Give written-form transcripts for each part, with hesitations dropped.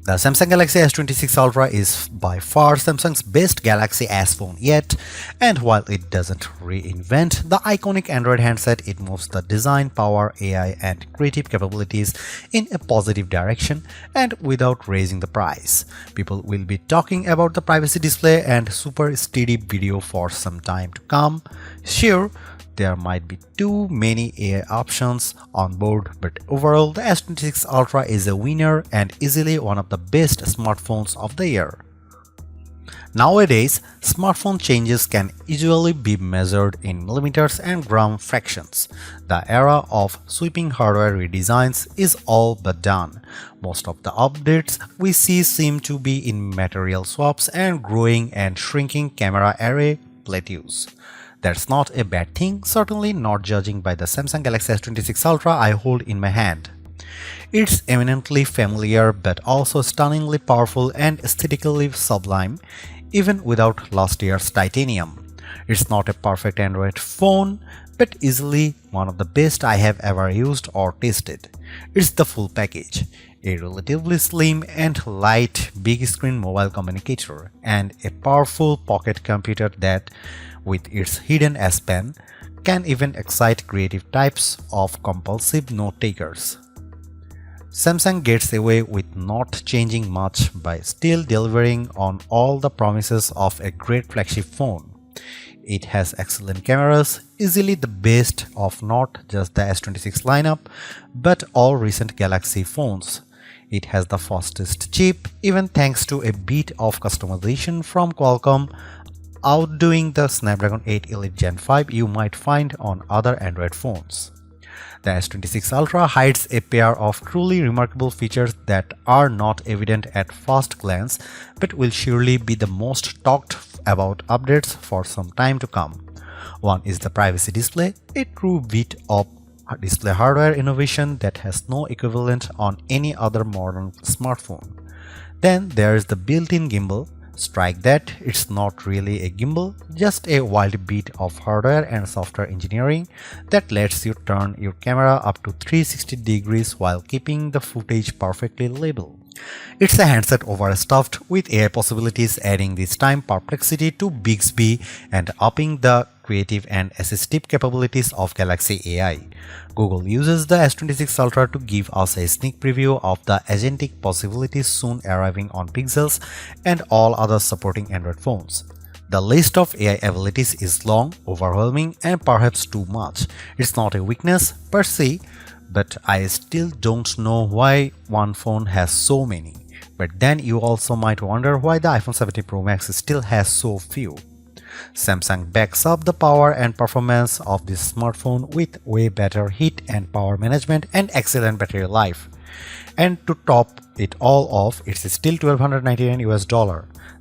The Samsung Galaxy S26 Ultra is by far Samsung's best Galaxy S phone yet, and while it doesn't reinvent the iconic Android handset, it moves the design, power, AI, and creative capabilities in a positive direction and without raising the price. People will be talking about the privacy display and super steady video for some time to come. Sure, there might be too many AI options on board, but overall the S26 Ultra is a winner and easily one of the best smartphones of the year. Nowadays, smartphone changes can usually be measured in millimeters and gram fractions. The era of sweeping hardware redesigns is all but done. Most of the updates we see seem to be in material swaps and growing and shrinking camera array plateaus. That's not a bad thing, certainly not judging by the Samsung Galaxy S26 Ultra I hold in my hand. It's eminently familiar but also stunningly powerful and aesthetically sublime, even without last year's titanium. It's not a perfect Android phone, but easily one of the best I have ever used or tested. It's the full package. A relatively slim and light big screen mobile communicator, and a powerful pocket computer that, with its hidden S Pen, can even excite creative types of compulsive note-takers. Samsung gets away with not changing much by still delivering on all the promises of a great flagship phone. It has excellent cameras, easily the best of not just the S26 lineup, but all recent Galaxy phones. It has the fastest chip, even thanks to a bit of customization from Qualcomm, outdoing the Snapdragon 8 Elite Gen 5 you might find on other Android phones. The S26 Ultra hides a pair of truly remarkable features that are not evident at first glance, but will surely be the most talked about updates for some time to come. One is the privacy display, a true bit of display hardware innovation that has no equivalent on any other modern smartphone. Then there is the built-in gimbal. Strike that, it's not really a gimbal, just a wild bit of hardware and software engineering that lets you turn your camera up to 360 degrees while keeping the footage perfectly labeled. It's a handset overstuffed with AI possibilities, adding this time Perplexity to Bixby and upping the creative and assistive capabilities of Galaxy AI. Google uses the S26 Ultra to give us a sneak preview of the agentic possibilities soon arriving on Pixels and all other supporting Android phones. The list of AI abilities is long, overwhelming, and perhaps too much. It's not a weakness per se, but I still don't know why one phone has so many. But then you also might wonder why the iPhone 17 Pro Max still has so few. Samsung backs up the power and performance of this smartphone with way better heat and power management and excellent battery life. And to top it all off, it's still $1,299 US.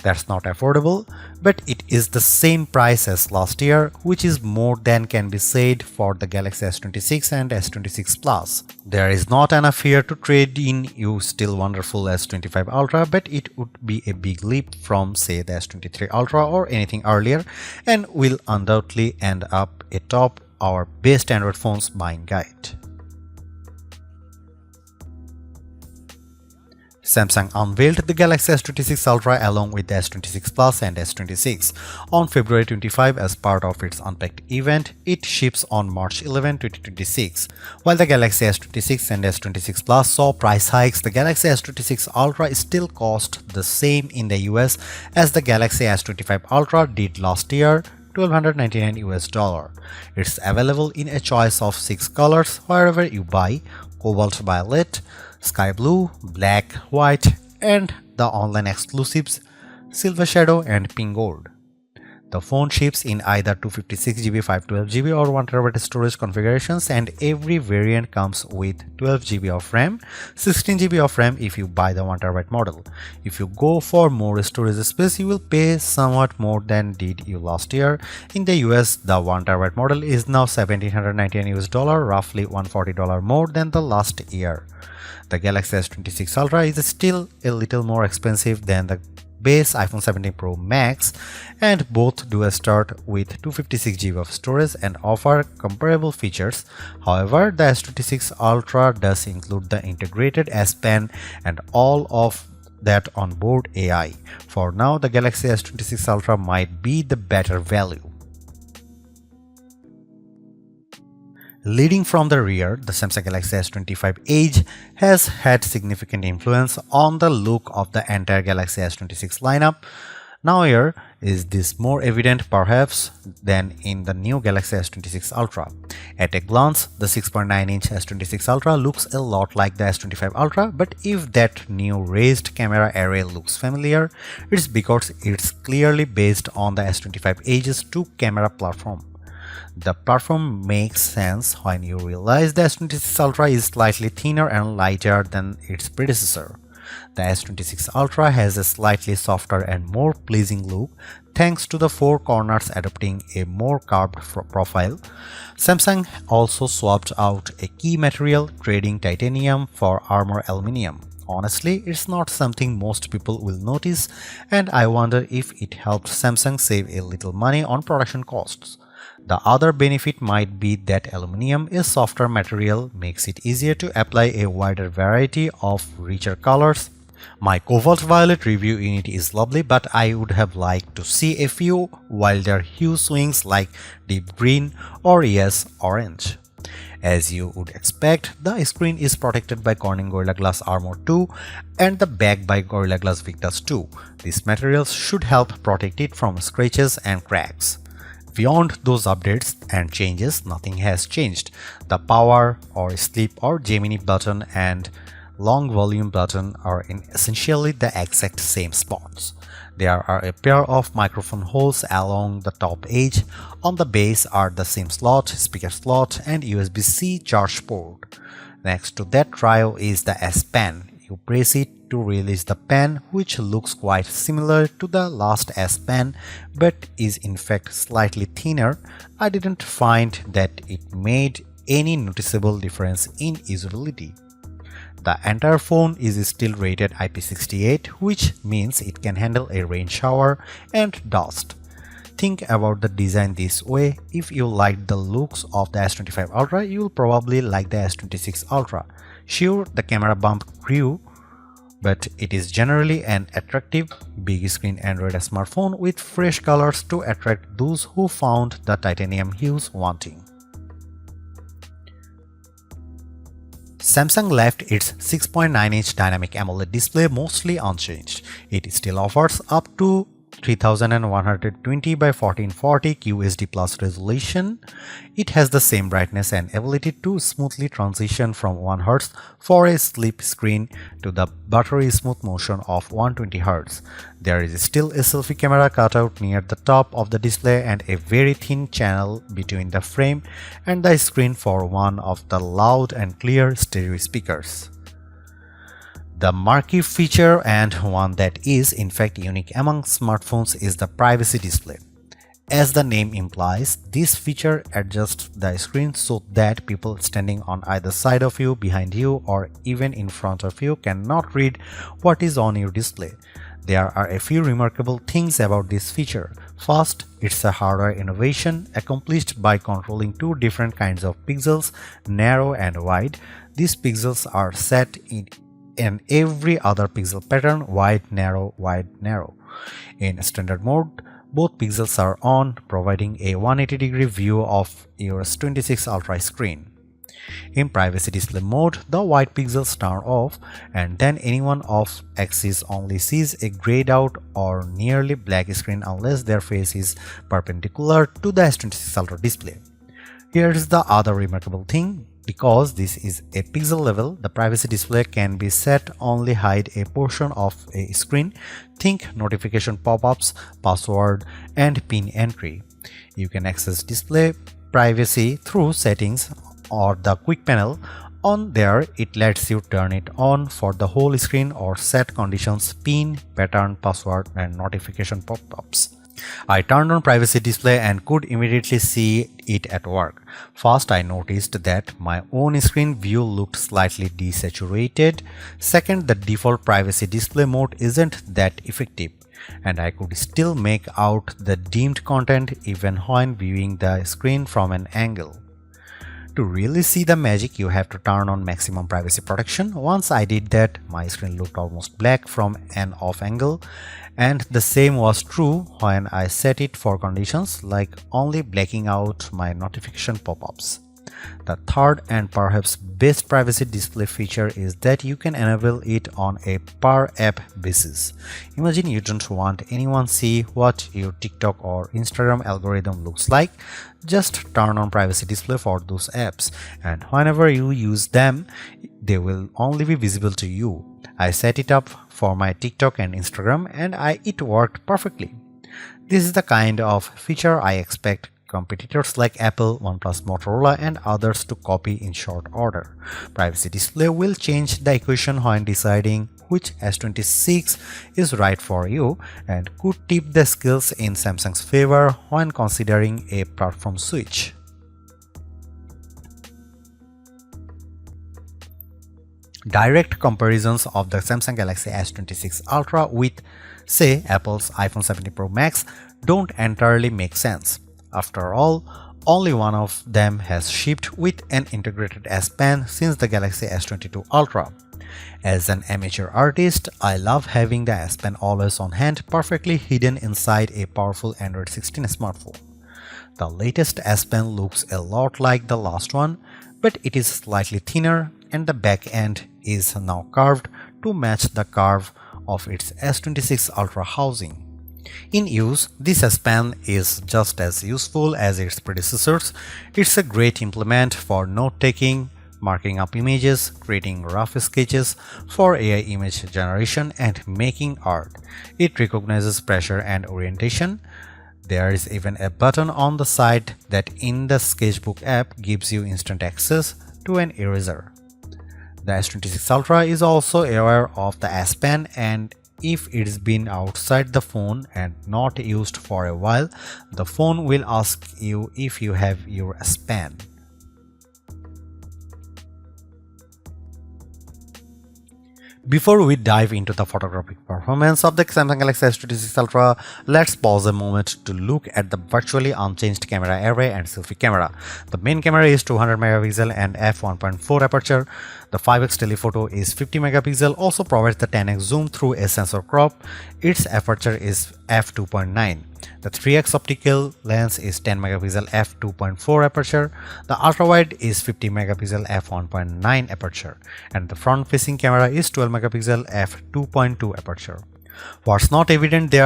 That's not affordable, but it is the same price as last year, which is more than can be said for the Galaxy S26 and S26 Plus. There is not enough here to trade in your still wonderful S25 Ultra, but it would be a big leap from, say, the S23 Ultra or anything earlier, and will undoubtedly end up atop our best Android phones buying guide. Samsung unveiled the Galaxy S26 Ultra along with the S26 Plus and S26 on February 25 as part of its Unpacked event. It ships on March 11, 2026. While the Galaxy S26 and S26 Plus saw price hikes, the Galaxy S26 Ultra still cost the same in the US as the Galaxy S25 Ultra did last year, $1,299 US. It's available in a choice of 6 colors wherever you buy: cobalt violet, sky blue, black, white, and the online exclusives silver shadow and pink gold. The phone ships in either 256GB, 512GB or 1TB storage configurations, and every variant comes with 12GB of RAM, 16GB of RAM if you buy the 1TB model. If you go for more storage space, you will pay somewhat more than did you last year. In the US, the 1TB model is now $1,799 US, roughly $140 more than the last year. The Galaxy S26 Ultra is still a little more expensive than the base iPhone 17 Pro Max, and both do start with 256GB of storage and offer comparable features. However, the S26 Ultra does include the integrated S Pen and all of that onboard AI. For now, the Galaxy S26 Ultra might be the better value. Leading from the rear, the Samsung Galaxy S25 Edge has had significant influence on the look of the entire Galaxy S26 lineup. Now here is this more evident perhaps than in the new Galaxy S26 Ultra. At a glance, the 6.9-inch S26 Ultra looks a lot like the S25 Ultra, but if that new raised camera array looks familiar, it's because it's clearly based on the S25 Edge's 2-camera platform. The platform makes sense when you realize the S26 Ultra is slightly thinner and lighter than its predecessor. The S26 Ultra has a slightly softer and more pleasing look thanks to the 4 corners adopting a more curved profile. Samsung also swapped out a key material, trading titanium for armor aluminum. Honestly, it's not something most people will notice, and I wonder if it helped Samsung save a little money on production costs. The other benefit might be that aluminum, a softer material, makes it easier to apply a wider variety of richer colors. My cobalt violet review unit is lovely, but I would have liked to see a few wilder hue swings like deep green or yes, orange. As you would expect, the screen is protected by Corning Gorilla Glass Armor 2 and the back by Gorilla Glass Victus 2. These materials should help protect it from scratches and cracks. Beyond those updates and changes, nothing has changed. The power or sleep or Gemini button and long volume button are in essentially the exact same spots. There are a pair of microphone holes along the top edge. On the base are the SIM slot, speaker slot, and USB-C charge port. Next to that trio is the S Pen. You press it to release the pen, which looks quite similar to the last S Pen but is in fact slightly thinner. I didn't find that it made any noticeable difference in usability. The entire phone is still rated IP68, which means it can handle a rain shower and dust. Think about the design this way: if you liked the looks of the S25 Ultra, you'll probably like the S26 Ultra. Sure, the camera bump grew, but it is generally an attractive, big screen Android smartphone with fresh colors to attract those who found the titanium hues wanting. Samsung left its 6.9-inch dynamic AMOLED display mostly unchanged. It still offers up to 3120 by 1440 QHD plus resolution. It has the same brightness and ability to smoothly transition from 1 Hz for a sleep screen to the buttery smooth motion of 120 Hz. There is still a selfie camera cutout near the top of the display and a very thin channel between the frame and the screen for one of the loud and clear stereo speakers. The marquee feature, and one that is in fact unique among smartphones, is the privacy display. As the name implies, this feature adjusts the screen so that people standing on either side of you, behind you, or even in front of you cannot read what is on your display. There are a few remarkable things about this feature. First, it's a hardware innovation accomplished by controlling 2 different kinds of pixels, narrow and wide. These pixels are set in every other pixel pattern: wide, narrow, wide, narrow. In standard mode, both pixels are on, providing a 180-degree view of your S26 Ultra screen. In privacy display mode, the white pixels turn off, and then anyone off axis only sees a grayed out or nearly black screen unless their face is perpendicular to the S26 Ultra display. Here's the other remarkable thing. Because this is a pixel level, the privacy display can be set only hide a portion of a screen. Think notification pop-ups, password, and PIN entry. You can access display privacy through settings or the quick panel. On there, it lets you turn it on for the whole screen or set conditions: PIN, pattern, password, and notification pop-ups. I turned on privacy display and could immediately see it at work. First, I noticed that my own screen view looked slightly desaturated. Second, the default privacy display mode isn't that effective, and I could still make out the dimmed content even when viewing the screen from an angle. To really see the magic, you have to turn on maximum privacy protection. Once I did that, my screen looked almost black from an off angle, and the same was true when I set it for conditions like only blacking out my notification pop-ups. The third and perhaps best privacy display feature is that you can enable it on a per app basis. Imagine you don't want anyone see what your TikTok or Instagram algorithm looks like. Just turn on privacy display for those apps, and whenever you use them, they will only be visible to you. I set it up for my TikTok and Instagram, and it worked perfectly. This is the kind of feature I expect competitors like Apple, OnePlus, Motorola, and others to copy in short order. Privacy display will change the equation when deciding which S26 is right for you, and could tip the scales in Samsung's favor when considering a platform switch. Direct comparisons of the Samsung Galaxy S26 Ultra with, say, Apple's iPhone 17 Pro Max don't entirely make sense. After all, only one of them has shipped with an integrated S Pen since the Galaxy S22 Ultra. As an amateur artist, I love having the S Pen always on hand, perfectly hidden inside a powerful Android 16 smartphone. The latest S Pen looks a lot like the last one, but it is slightly thinner, and the back end is now curved to match the curve of its S26 Ultra housing. In use, this S Pen is just as useful as its predecessors. It's a great implement for note-taking, marking up images, creating rough sketches for AI image generation, and making art. It recognizes pressure and orientation. There is even a button on the side that in the Sketchbook app gives you instant access to an eraser. The S26 Ultra is also aware of the S Pen, and if it's been outside the phone and not used for a while, the phone will ask you if you have your S Pen. Before we dive into the photographic performance of the Samsung Galaxy S26 Ultra, let's pause a moment to look at the virtually unchanged camera array and selfie camera. The main camera is 200 megapixel and f1.4 aperture. The 5x telephoto is 50 megapixel, also provides the 10x zoom through a sensor crop. Its aperture is f2.9. The 3x optical lens is 10 megapixel f2.4 aperture. The ultra wide is 50 megapixel f1.9 aperture, and the front facing camera is 12 megapixel f2.2 aperture. What's not evident there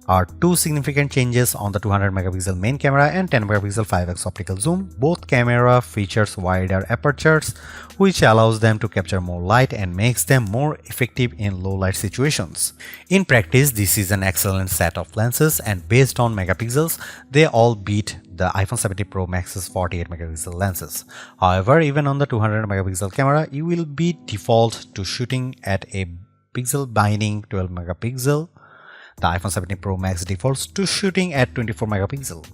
are two significant changes on the 200 megapixel main camera and 10 megapixel 5x optical zoom. Both camera features wider apertures, which allows them to capture more light and makes them more effective in low light situations. In practice, this is an excellent set of lenses, and based on megapixels, they all beat the iPhone 17 Pro Max's 48 megapixel lenses. However, even on the 200 megapixel camera, you will be default to shooting at a pixel binding 12 megapixel. The iPhone 17 Pro Max defaults to shooting at 24 megapixel.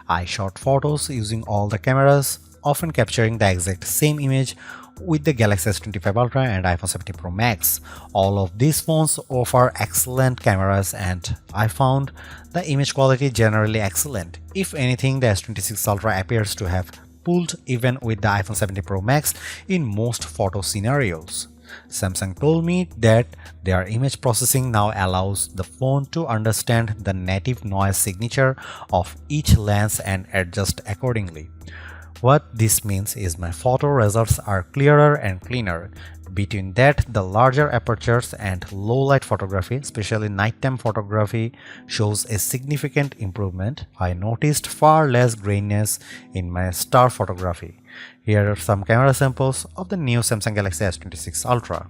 I shot photos using all the cameras, often capturing the exact same image with the Galaxy S25 Ultra and iPhone 17 Pro Max. All of these phones offer excellent cameras, and I found the image quality generally excellent. If anything, the S26 Ultra appears to have pulled even with the iPhone 17 Pro Max in most photo scenarios. Samsung told me that their image processing now allows the phone to understand the native noise signature of each lens and adjust accordingly. What this means is my photo results are clearer and cleaner. Between that, the larger apertures and low light photography, especially nighttime photography, shows a significant improvement. I noticed far less graininess in my star photography. Here are some camera samples of the new Samsung Galaxy S26 Ultra.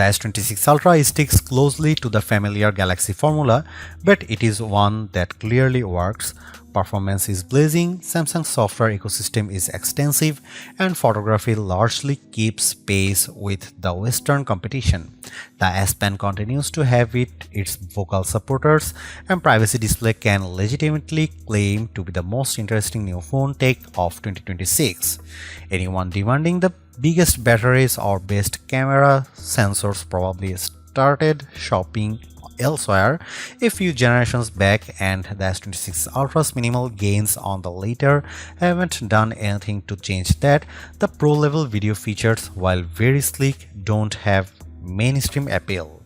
The S26 Ultra sticks closely to the familiar Galaxy formula, but it is one that clearly works. Performance is blazing, Samsung's software ecosystem is extensive, and photography largely keeps pace with the Western competition. The S Pen continues to have its vocal supporters, and Privacy Display can legitimately claim to be the most interesting new phone tech of 2026. Anyone demanding the biggest batteries or best camera sensors probably started shopping elsewhere a few generations back, and the S26 Ultra's minimal gains on the later haven't done anything to change that. The pro-level video features, while very sleek, don't have mainstream appeal.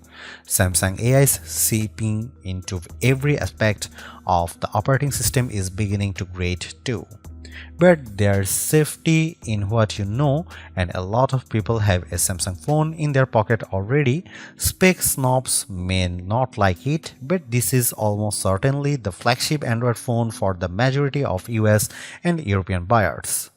Samsung AI's seeping into every aspect of the operating system is beginning to grate too. But there's safety in what you know, and a lot of people have a Samsung phone in their pocket already. Spec snobs may not like it, but this is almost certainly the flagship Android phone for the majority of US and European buyers.